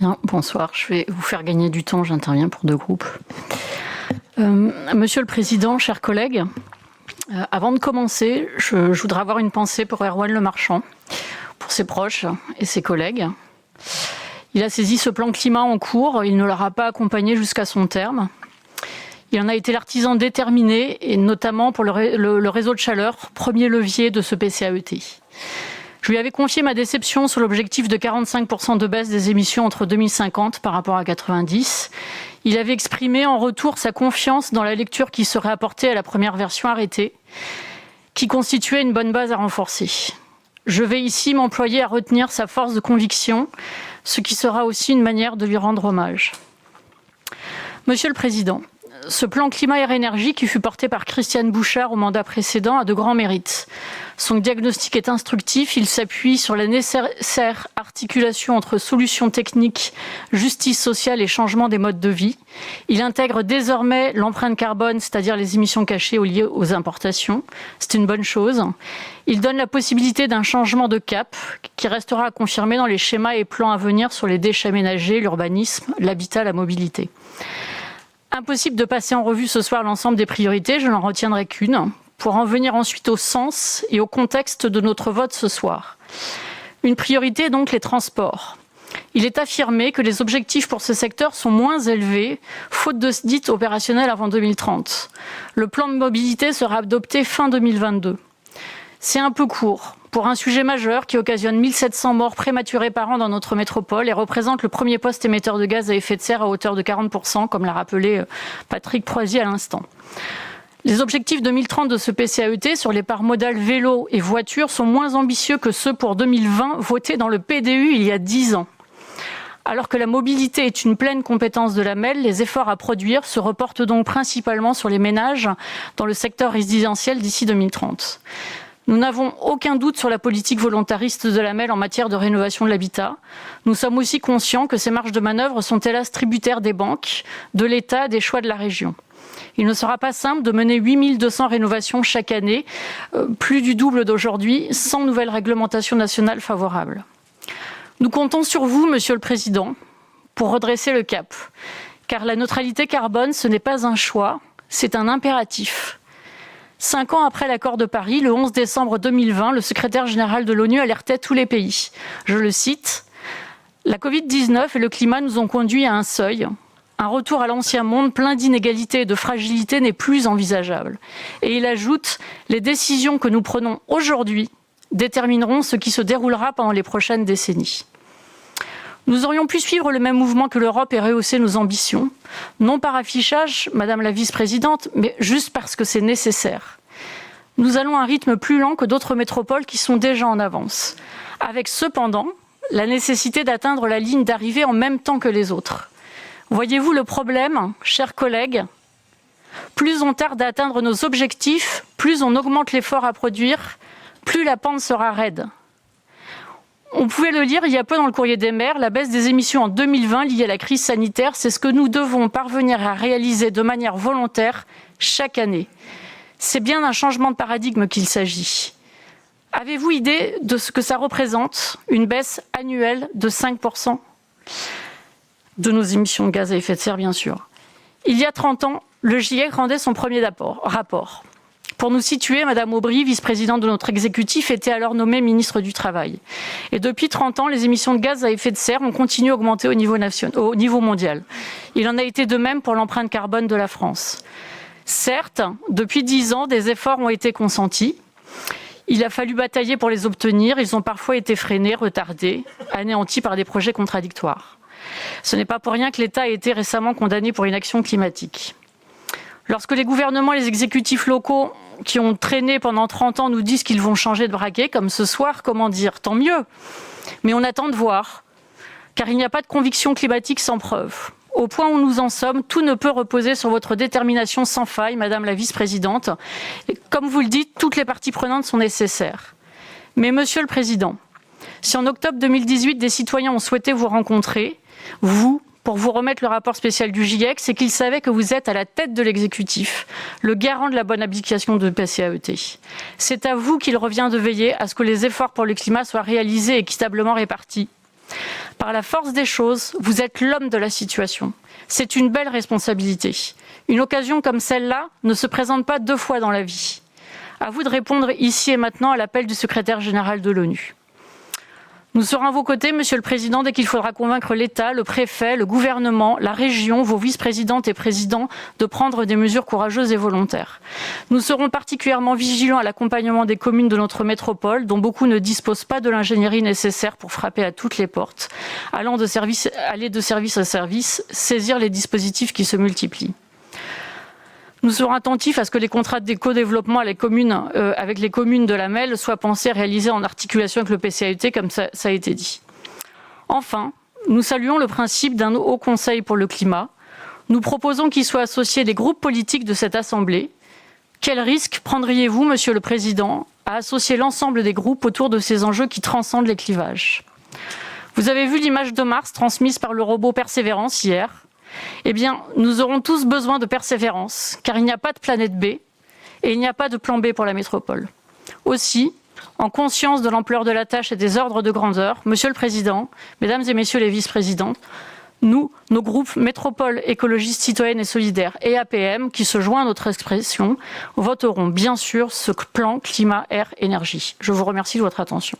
Bien, bonsoir, je vais vous faire gagner du temps, j'interviens pour 2 groupes. Monsieur le Président, chers collègues, avant de commencer, je voudrais avoir une pensée pour Erwan Lemarchand, pour ses proches et ses collègues. Il a saisi ce plan climat en cours, il ne l'aura pas accompagné jusqu'à son terme. Il en a été l'artisan déterminé, et notamment pour le réseau de chaleur, premier levier de ce PCAET. Je lui avais confié ma déception sur l'objectif de 45% de baisse des émissions entre 2050 par rapport à 90. Il avait exprimé en retour sa confiance dans la lecture qui serait apportée à la première version arrêtée, qui constituait une bonne base à renforcer. Je vais ici m'employer à retenir sa force de conviction, ce qui sera aussi une manière de lui rendre hommage. Monsieur le Président, ce plan climat-air-énergie qui fut porté par Christiane Bouchard au mandat précédent a de grands mérites. Son diagnostic est instructif, il s'appuie sur la nécessaire articulation entre solutions techniques, justice sociale et changement des modes de vie. Il intègre désormais l'empreinte carbone, c'est-à-dire les émissions cachées liées aux importations. C'est une bonne chose. Il donne la possibilité d'un changement de cap qui restera à confirmer dans les schémas et plans à venir sur les déchets ménagers, l'urbanisme, l'habitat, la mobilité. Impossible de passer en revue ce soir l'ensemble des priorités, je n'en retiendrai qu'une, pour en venir ensuite au sens et au contexte de notre vote ce soir. Une priorité donc les transports. Il est affirmé que les objectifs pour ce secteur sont moins élevés, faute de dite opérationnelle avant 2030. Le plan de mobilité sera adopté fin 2022. C'est un peu court pour un sujet majeur qui occasionne 1700 morts prématurées par an dans notre métropole et représente le premier poste émetteur de gaz à effet de serre à hauteur de 40%, comme l'a rappelé Patrick Proisy à l'instant. Les objectifs 2030 de ce PCAET sur les parts modales vélo et voiture sont moins ambitieux que ceux pour 2020 votés dans le PDU il y a 10 ans. Alors que la mobilité est une pleine compétence de l'AMEL, les efforts à produire se reportent donc principalement sur les ménages dans le secteur résidentiel d'ici 2030. Nous n'avons aucun doute sur la politique volontariste de l'AMEL en matière de rénovation de l'habitat. Nous sommes aussi conscients que ces marges de manœuvre sont hélas tributaires des banques, de l'État, des choix de la région. Il ne sera pas simple de mener 8200 rénovations chaque année, plus du double d'aujourd'hui, sans nouvelle réglementation nationale favorable. Nous comptons sur vous, Monsieur le Président, pour redresser le cap. Car la neutralité carbone, ce n'est pas un choix, c'est un impératif. 5 ans après l'accord de Paris, le 11 décembre 2020, le secrétaire général de l'ONU alertait tous les pays. Je le cite, « La Covid-19 et le climat nous ont conduits à un seuil. Un retour à l'ancien monde plein d'inégalités et de fragilité n'est plus envisageable. » Et il ajoute, « Les décisions que nous prenons aujourd'hui détermineront ce qui se déroulera pendant les prochaines décennies. » Nous aurions pu suivre le même mouvement que l'Europe et rehausser nos ambitions, non par affichage, Madame la Vice-présidente, mais juste parce que c'est nécessaire. Nous allons à un rythme plus lent que d'autres métropoles qui sont déjà en avance, avec cependant la nécessité d'atteindre la ligne d'arrivée en même temps que les autres. Voyez-vous le problème, chers collègues ? Plus on tarde à atteindre nos objectifs, plus on augmente l'effort à produire, plus la pente sera raide. On pouvait le lire il y a peu dans le Courrier des maires, la baisse des émissions en 2020 liée à la crise sanitaire, c'est ce que nous devons parvenir à réaliser de manière volontaire chaque année. C'est bien d'un changement de paradigme qu'il s'agit. Avez-vous idée de ce que ça représente, une baisse annuelle de 5% de nos émissions de gaz à effet de serre, bien sûr. Il y a 30 ans, le GIEC rendait son premier rapport. Pour nous situer, Madame Aubry, vice-présidente de notre exécutif, était alors nommée ministre du Travail. Et depuis 30 ans, les émissions de gaz à effet de serre ont continué à augmenter au niveau mondial. Il en a été de même pour l'empreinte carbone de la France. Certes, depuis 10 ans, des efforts ont été consentis. Il a fallu batailler pour les obtenir. Ils ont parfois été freinés, retardés, anéantis par des projets contradictoires. Ce n'est pas pour rien que l'État a été récemment condamné pour inaction climatique. Lorsque les gouvernements et les exécutifs locaux qui ont traîné pendant 30 ans nous disent qu'ils vont changer de braquet, comme ce soir, comment dire, tant mieux. Mais on attend de voir, car il n'y a pas de conviction climatique sans preuve. Au point où nous en sommes, tout ne peut reposer sur votre détermination sans faille, Madame la Vice-présidente. Et comme vous le dites, toutes les parties prenantes sont nécessaires. Mais Monsieur le Président, si en octobre 2018, des citoyens ont souhaité vous rencontrer, vous, pour vous remettre le rapport spécial du GIEC, c'est qu'ils savaient que vous êtes à la tête de l'exécutif, le garant de la bonne application de PCAET. C'est à vous qu'il revient de veiller à ce que les efforts pour le climat soient réalisés et équitablement répartis. Par la force des choses, vous êtes l'homme de la situation. C'est une belle responsabilité. Une occasion comme celle-là ne se présente pas 2 fois dans la vie. À vous de répondre ici et maintenant à l'appel du secrétaire général de l'ONU. Nous serons à vos côtés, Monsieur le Président, dès qu'il faudra convaincre l'État, le préfet, le gouvernement, la région, vos vice-présidentes et présidents de prendre des mesures courageuses et volontaires. Nous serons particulièrement vigilants à l'accompagnement des communes de notre métropole, dont beaucoup ne disposent pas de l'ingénierie nécessaire pour frapper à toutes les portes, aller de service à service, saisir les dispositifs qui se multiplient. Nous serons attentifs à ce que les contrats d'éco-développement avec les communes de la MEL soient pensés et réalisés en articulation avec le PCAET, comme ça a été dit. Enfin, nous saluons le principe d'un haut conseil pour le climat. Nous proposons qu'il soit associé des groupes politiques de cette Assemblée. Quel risque prendriez-vous, Monsieur le Président, à associer l'ensemble des groupes autour de ces enjeux qui transcendent les clivages? Vous avez vu l'image de Mars transmise par le robot Persévérance hier. Eh bien, nous aurons tous besoin de persévérance, car il n'y a pas de planète B et il n'y a pas de plan B pour la métropole. Aussi, en conscience de l'ampleur de la tâche et des ordres de grandeur, Monsieur le Président, Mesdames et Messieurs les vice-présidents, nous, nos groupes Métropole écologiste citoyenne et solidaire et APM, qui se joint à notre expression, voterons bien sûr ce plan climat, air, énergie. Je vous remercie de votre attention.